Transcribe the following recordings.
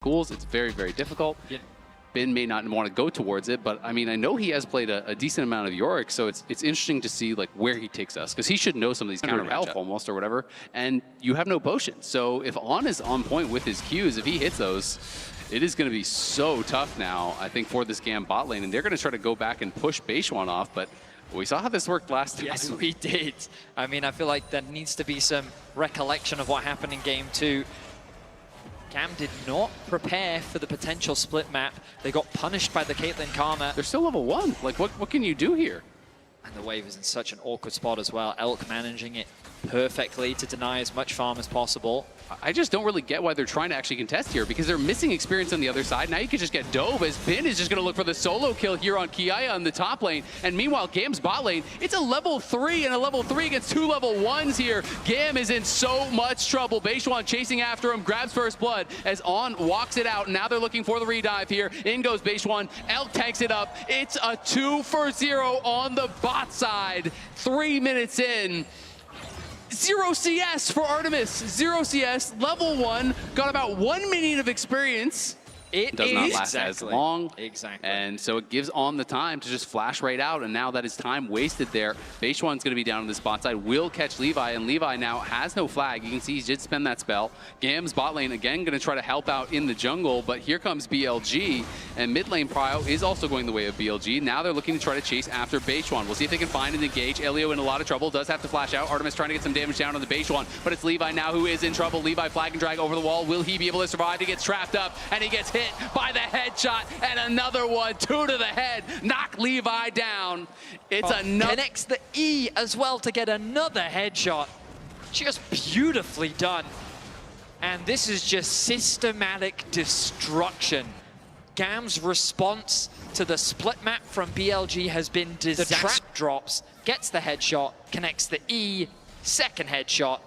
schools. It's very, very difficult. Yeah. Ben may not want to go towards it, but I mean, I know he has played a decent amount of Yorick, so it's interesting to see like where he takes us, because he should know some of these counter health almost or whatever, and you have no potion. So if On is on point with his Qs, if he hits those, it is going to be so tough now, I think, for this GAM bot lane, and they're going to try to go back and push Beishuan off, but we saw how this worked last time. Yes, we did. I mean, I feel like there needs to be some recollection of what happened in Game 2. GAM did not prepare for the potential split map. They got punished by the Caitlyn Karma. They're still level 1. Like, what can you do here? And the wave is in such an awkward spot as well. Elk managing it perfectly to deny as much farm as possible. I just don't really get why they're trying to actually contest here, because they're missing experience on the other side. Now you can just get dove, as Ben is just going to look for the solo kill here on Kiaya on the top lane. And meanwhile, GAM's bot lane, it's a level 3 and a level 3 against 2 level 1s here. GAM is in so much trouble. Beishuan chasing after him, grabs first blood as On walks it out. Now they're looking for the redive here. In goes Beishuan. Elk tanks it up. It's a 2-for-0 on the bot side. 3 minutes in. 0 CS for Artemis, 0 CS, level 1, got about 1 minute of experience. It does not last as long. Exactly. And so it gives On the time to just flash right out, and now that is time wasted there. Beishuan's going to be down on the spot side, will catch Levi, and Levi now has no flag. You can see he did spend that spell. GAM's bot lane, again, going to try to help out in the jungle, but here comes BLG, and mid lane Prio is also going the way of BLG. Now they're looking to try to chase after Beishuan. We'll see if they can find and engage. Elio in a lot of trouble, does have to flash out. Artemis trying to get some damage down on the Beishuan, but it's Levi now who is in trouble. Levi flag and drag over the wall. Will he be able to survive? He gets trapped up, and he gets hit by the headshot, and another one, 2 to the head, knock Levi down. It's another. Connects the E as well to get another headshot. Just beautifully done. And this is just systematic destruction. GAM's response to the split map from BLG has been disaster. The trap drops, gets the headshot, connects the E, second headshot.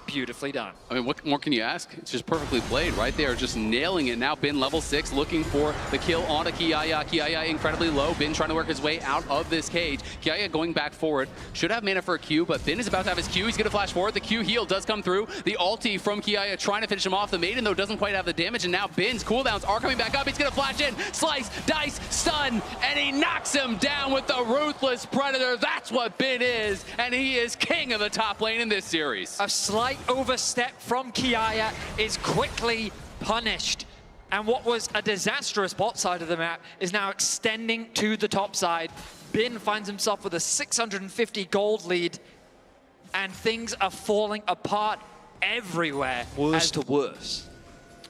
Beautifully done. I mean, what more can you ask? It's just perfectly played right there, just nailing it. Now Ben level 6 looking for the kill on a Kiaya. Kiaya incredibly low. Ben trying to work his way out of this cage. Kiaya going back forward. Should have mana for a Q, but Ben is about to have his Q. He's going to flash forward. The Q heal does come through. The ulti from Kiaya trying to finish him off. The Maiden, though, doesn't quite have the damage, and now Ben's cooldowns are coming back up. He's going to flash in, slice, dice, stun, and he knocks him down with the Ruthless Predator. That's what Ben is, and he is king of the top lane in this series. A slight overstep from Kiaya is quickly punished. And what was a disastrous bot side of the map is now extending to the top side. Bin finds himself with a 650 gold lead, and things are falling apart everywhere. Worse to worse.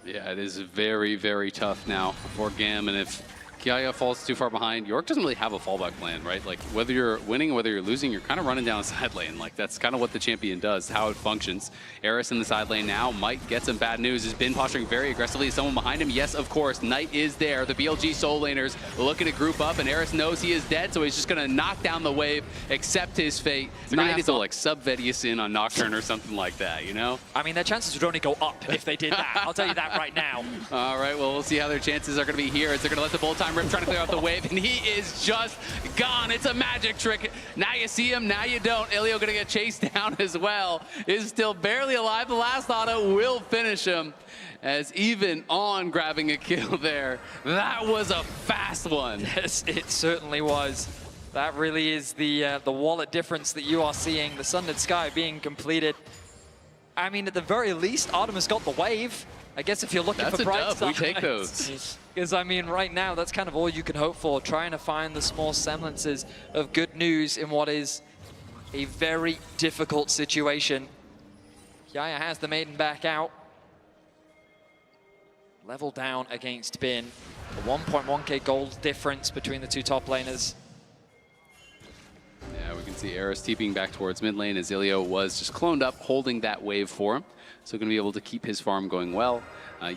Yeah, it is very, very tough now for GAM, and if Kiaya falls too far behind, York doesn't really have a fallback plan, right? Like, whether you're winning, whether you're losing, you're kind of running down a side lane. Like, that's kind of what the champion does, how it functions. Eris in the side lane now might get some bad news. Has been posturing very aggressively. Is someone behind him? Yes, of course. Knight is there. The BLG soul laners looking to group up, and Eris knows he is dead, so he's just going to knock down the wave, accept his fate. Knight is to, like, sub-Vedius in on Nocturne or something like that, you know? I mean, their chances would only go up if they did that. I'll tell you that right now. All right, well, we'll see how their chances are going to be here. As they're going to let the bullet time rip, trying to clear out the wave, and he is just gone. It's a magic trick. Now you see him, now you don't. Elio gonna get chased down as well. Is still barely alive. The last auto will finish him, as even On grabbing a kill there. That was a fast one. Yes, it certainly was. That really is the wallet difference that you are seeing. The Sunlit Sky being completed. I mean, at the very least, Artemis got the wave. I guess if you're looking for bright stuff, we take those. Because, I mean, right now, that's kind of all you can hope for, trying to find the small semblances of good news in what is a very difficult situation. Kiaya has the Maiden back out. Level down against Bin. A 1.1k gold difference between the two top laners. Yeah, we can see Eris TPing back towards mid lane as Ilio was just cloned up, holding that wave for him. So going to be able to keep his farm going well.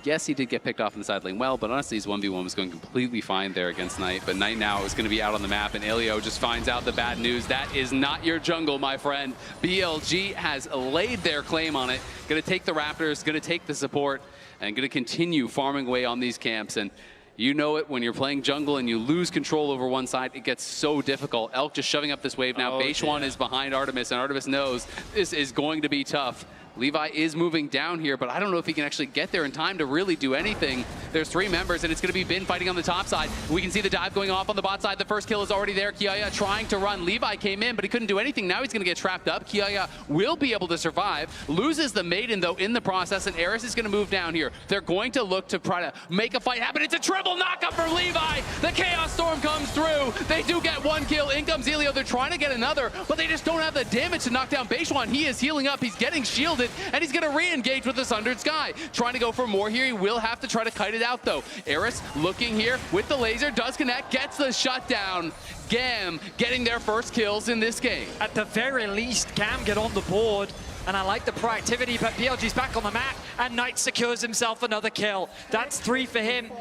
Yes, he did get picked off in the side lane well, but honestly his 1v1 was going completely fine there against Knight. But Knight now is going to be out on the map, and Ilio just finds out the bad news. That is not your jungle, my friend. BLG has laid their claim on it. Going to take the Raptors, going to take the support, and going to continue farming away on these camps. And you know it, when you're playing jungle and you lose control over one side, it gets so difficult. Elk just shoving up this wave now. Beishuan is behind Artemis, and Artemis knows this is going to be tough. Levi is moving down here, but I don't know if he can actually get there in time to really do anything. There's 3 members, and it's going to be Bin fighting on the top side. We can see the dive going off on the bot side. The first kill is already there. Kiaya trying to run. Levi came in, but he couldn't do anything. Now he's going to get trapped up. Kiaya will be able to survive. Loses the maiden, though, in the process, and Eris is going to move down here. They're going to look to try to make a fight happen. It's a triple knockup for Levi. The Chaos Storm comes through. They do get 1 kill. In comes Elio. They're trying to get another, but they just don't have the damage to knock down Beishwan. He is healing up. He's getting shielded, and he's going to re-engage with the Sundered Sky. Trying to go for more here. He will have to try to kite it out, though. Eris looking here with the laser. Does connect. Gets the shutdown. GAM getting their first kills in this game. At the very least, GAM get on the board. And I like the proactivity, but BLG's back on the map, and Knight secures himself another kill. That's 3 for him.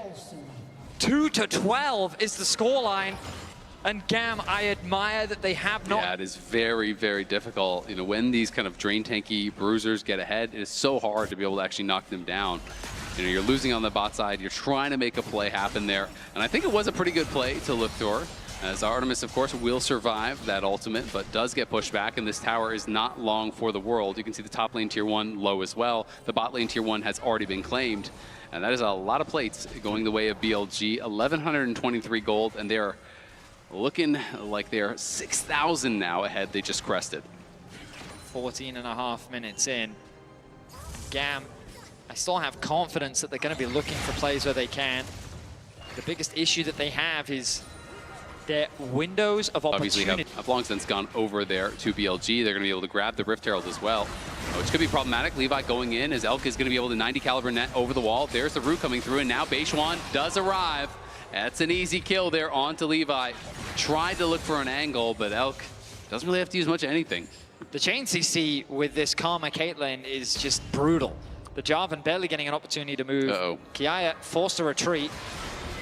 2-12 is the scoreline. And GAM, I admire that they have not... Yeah, it is very, very difficult. You know, when these kind of drain tanky bruisers get ahead, it is so hard to be able to actually knock them down. You know, you're losing on the bot side. You're trying to make a play happen there. And I think it was a pretty good play to look for. As Artemis, of course, will survive that ultimate, but does get pushed back, and this tower is not long for the world. You can see the top lane tier 1 low as well. The bot lane tier 1 has already been claimed. And that is a lot of plates going the way of BLG. 1,123 gold, and they're looking like they're 6,000 now ahead. They just crested. 14.5 minutes in. GAM, I still have confidence that they're going to be looking for plays where they can. The biggest issue that they have is their windows of opportunity. Obviously have long since gone over there to BLG. They're going to be able to grab the Rift Herald as well, which could be problematic. Levi going in as Elk is going to be able to 90 caliber net over the wall. There's the root coming through, and now Beishwan does arrive. That's an easy kill there onto Levi. Tried to look for an angle, but Elk doesn't really have to use much of anything. The chain CC with this Karma Caitlyn is just brutal. The Jarvan barely getting an opportunity to move. Kiaya forced to retreat.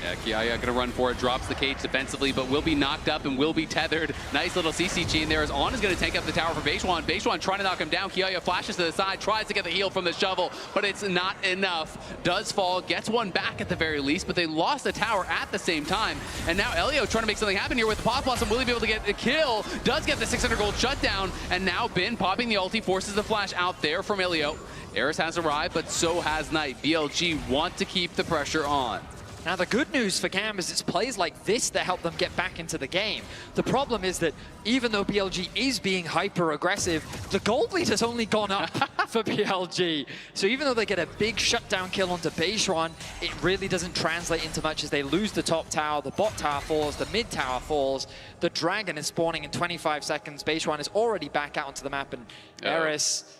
Yeah, Kiaya going to run for it, drops the cage defensively, but will be knocked up and will be tethered. Nice little CC chain there as On is going to tank up the tower for Beishwan. Beishwan trying to knock him down. Kiaya flashes to the side, tries to get the heal from the shovel, but it's not enough. Does fall, gets one back at the very least, but they lost the tower at the same time. And now Elio trying to make something happen here with Pop Blossom. Will he be able to get the kill? Does get the 600 gold shutdown, and now Bin popping the ulti, forces the flash out there from Elio. Eris has arrived, but so has Knight. BLG want to keep the pressure on. Now, the good news for GAM is it's plays like this that help them get back into the game. The problem is that even though BLG is being hyper-aggressive, the gold lead has only gone up for BLG. So even though they get a big shutdown kill onto Beishwan, it really doesn't translate into much as they lose the top tower, the bot tower falls, the mid tower falls, the dragon is spawning in 25 seconds, Beishwan is already back out onto the map, and Eris...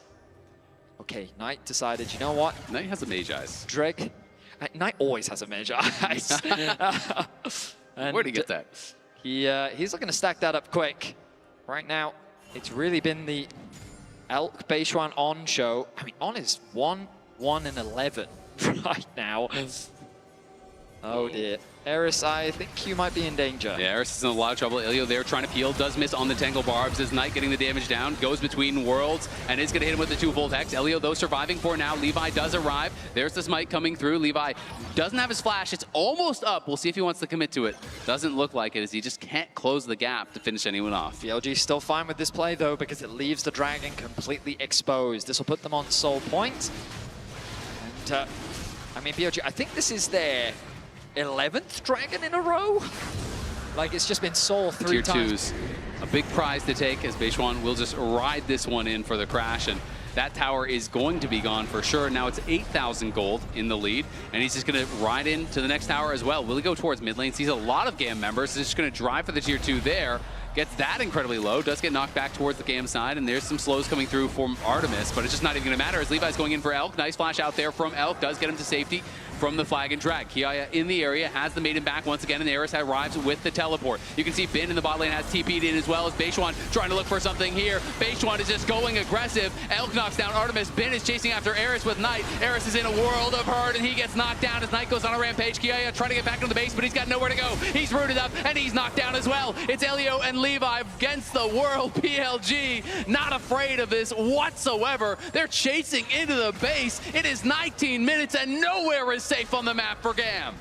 Okay, Knight decided, you know what? Knight has a Mage Eyes. Dreg... Knight always has a Mage Eyes. Where'd he get that? He's looking to stack that up quick. Right now, it's really been the Elk Beishwan On show. I mean, On is 1-1 and 11 right now. Oh dear. Eris, I think you might be in danger. Yeah, Eris is in a lot of trouble. Elio there trying to peel, does miss on the Tangle Barbs as Knight getting the damage down, goes between worlds, and is going to hit him with the 2-volt Hex. Elio, though, surviving for now. Levi does arrive. There's the smite coming through. Levi doesn't have his flash. It's almost up. We'll see if he wants to commit to it. Doesn't look like it, as he just can't close the gap to finish anyone off. BLG's still fine with this play, though, because it leaves the dragon completely exposed. This will put them on soul point. And, I mean, BLG, I think this is their 11th dragon in a row? Like, it's just been soul 3 times. Tier 2's a big prize to take, as Beishwan will just ride this one in for the crash, and that tower is going to be gone for sure. Now it's 8,000 gold in the lead, and he's just going to ride into the next tower as well. Will he go towards mid lane? Sees a lot of GAM members. He's just going to drive for the tier 2 there. Gets that incredibly low, does get knocked back towards the GAM side, and there's some slows coming through from Artemis, but it's just not even going to matter as Levi's going in for Elk. Nice flash out there from Elk, does get him to safety from the flag and drag. Kiaya in the area, has the maiden back once again, and Eris arrives with the teleport. You can see Bin in the bot lane has TP'd in as well as Beishwan trying to look for something here. Beishwan is just going aggressive. Elk knocks down Artemis. Bin is chasing after Eris with Knight. Eris is in a world of hurt, and he gets knocked down as Knight goes on a rampage. Kiaya trying to get back to the base, but he's got nowhere to go. He's rooted up, and he's knocked down as well. It's Elio and Levi against the world. PLG not afraid of this whatsoever. They're chasing into the base. It is 19 minutes, and nowhere is safe on the map for GAM.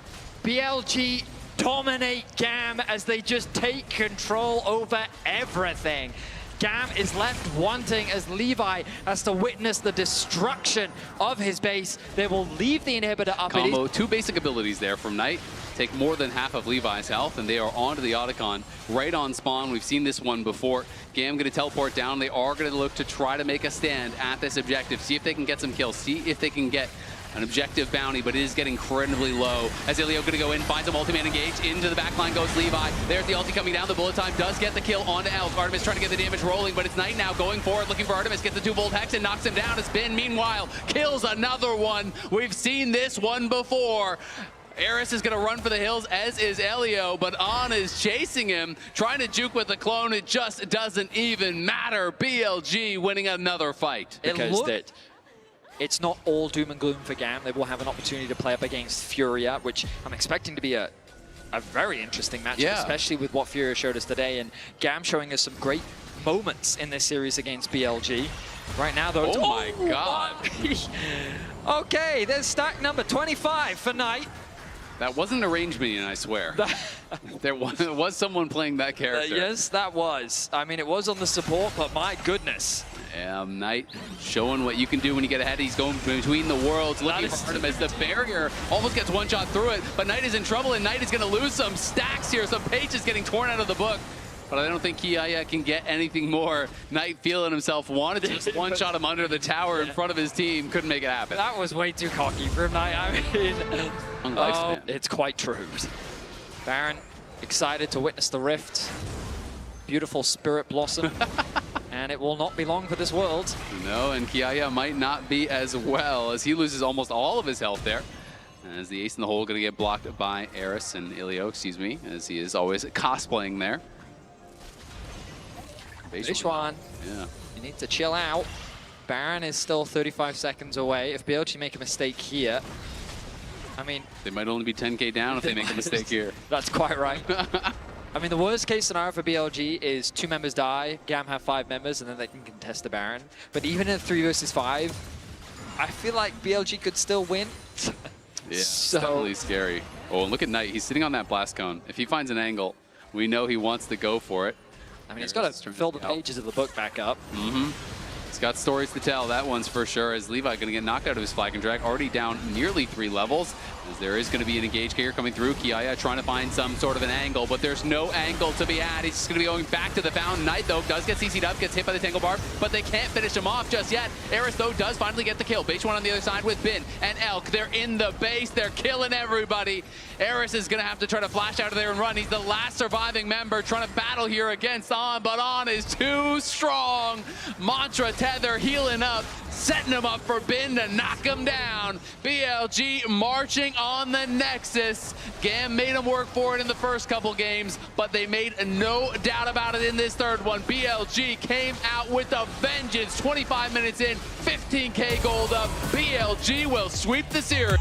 BLG dominate GAM as they just take control over everything. GAM is left wanting as Levi has to witness the destruction of his base. They will leave the inhibitor up. Combo, two basic abilities there from Knight. Take more than half of Levi's health, and they are onto the Otacon right on spawn. We've seen this one before. GAM going to teleport down. They are going to look to try to make a stand at this objective. See if they can get some kills. See if they can get an objective bounty, but it is getting incredibly low. As Ilio going to go in, finds a multi-man engage. Into the backline goes Levi. There's the ulti coming down. The bullet time does get the kill onto Elk. Artemis trying to get the damage rolling, but it's Knight now going forward, looking for Artemis. Gets the 2-volt hex and knocks him down. It's Bin, meanwhile, kills another one. We've seen this one before. Eris is going to run for the hills, as is Elio, but On is chasing him, trying to juke with the clone. It just doesn't even matter. BLG winning another fight. It's not all doom and gloom for GAM. They will have an opportunity to play up against Furia, which I'm expecting to be a very interesting matchup, especially with what Furia showed us today. And GAM showing us some great moments in this series against BLG. Right now, though, oh my God. Okay, there's stack number 25 for Knight. That wasn't a range minion, I swear. There was someone playing that character. Yes, that was. I mean, it was on the support, but my goodness. Yeah, Knight showing what you can do when you get ahead. He's going between the worlds, looking for Artemis. The barrier almost gets one shot through it, but Knight is in trouble, and Knight is going to lose some stacks here. Some pages getting torn out of the book. But I don't think Kiaya can get anything more. Knight feeling himself, wanted to just one-shot him under the tower in front of his team. Couldn't make it happen. That was way too cocky for him, Knight. I mean, it's quite true. Baron, excited to witness the rift. Beautiful spirit blossom. And it will not be long for this world. No, and Kiaya might not be as well, as he loses almost all of his health there. As the ace in the hole going to get blocked by Eris and Ilio, excuse me, as he is always cosplaying there. Beishwan, you need to chill out. Baron is still 35 seconds away. If BLG make a mistake here, I mean... They might only be 10k down if they make a mistake here. That's quite right. I mean, the worst case scenario for BLG is 2 members die, GAM have 5 members, and then they can contest the Baron. But even in 3 versus 5, I feel like BLG could still win. Yeah, so definitely scary. Oh, and look at Knight. He's sitting on that blast cone. If he finds an angle, we know he wants to go for it. I mean, he's got to fill the pages of the book back up. He's got stories to tell, that one's for sure, as Levi going to get knocked out of his flag and drag, already down nearly 3 levels, as there is going to be an engage here coming through. Kiaya trying to find some sort of an angle, but there's no angle to be had. He's just going to be going back to the fountain. Knight, though, does get CC'd up, gets hit by the Tangle Barb, but they can't finish him off just yet. Eris, though, does finally get the kill. Beishwan on the other side with Bin and Elk. They're in the base. They're killing everybody. Eris is going to have to try to flash out of there and run. He's the last surviving member trying to battle here against On, but On is too strong. Mantra Tether healing up, setting him up for Bin to knock him down. BLG marching on the Nexus. GAM made him work for it in the first couple games, but they made no doubt about it in this third one. BLG came out with a vengeance. 25 minutes in, 15k gold up. BLG will sweep the series.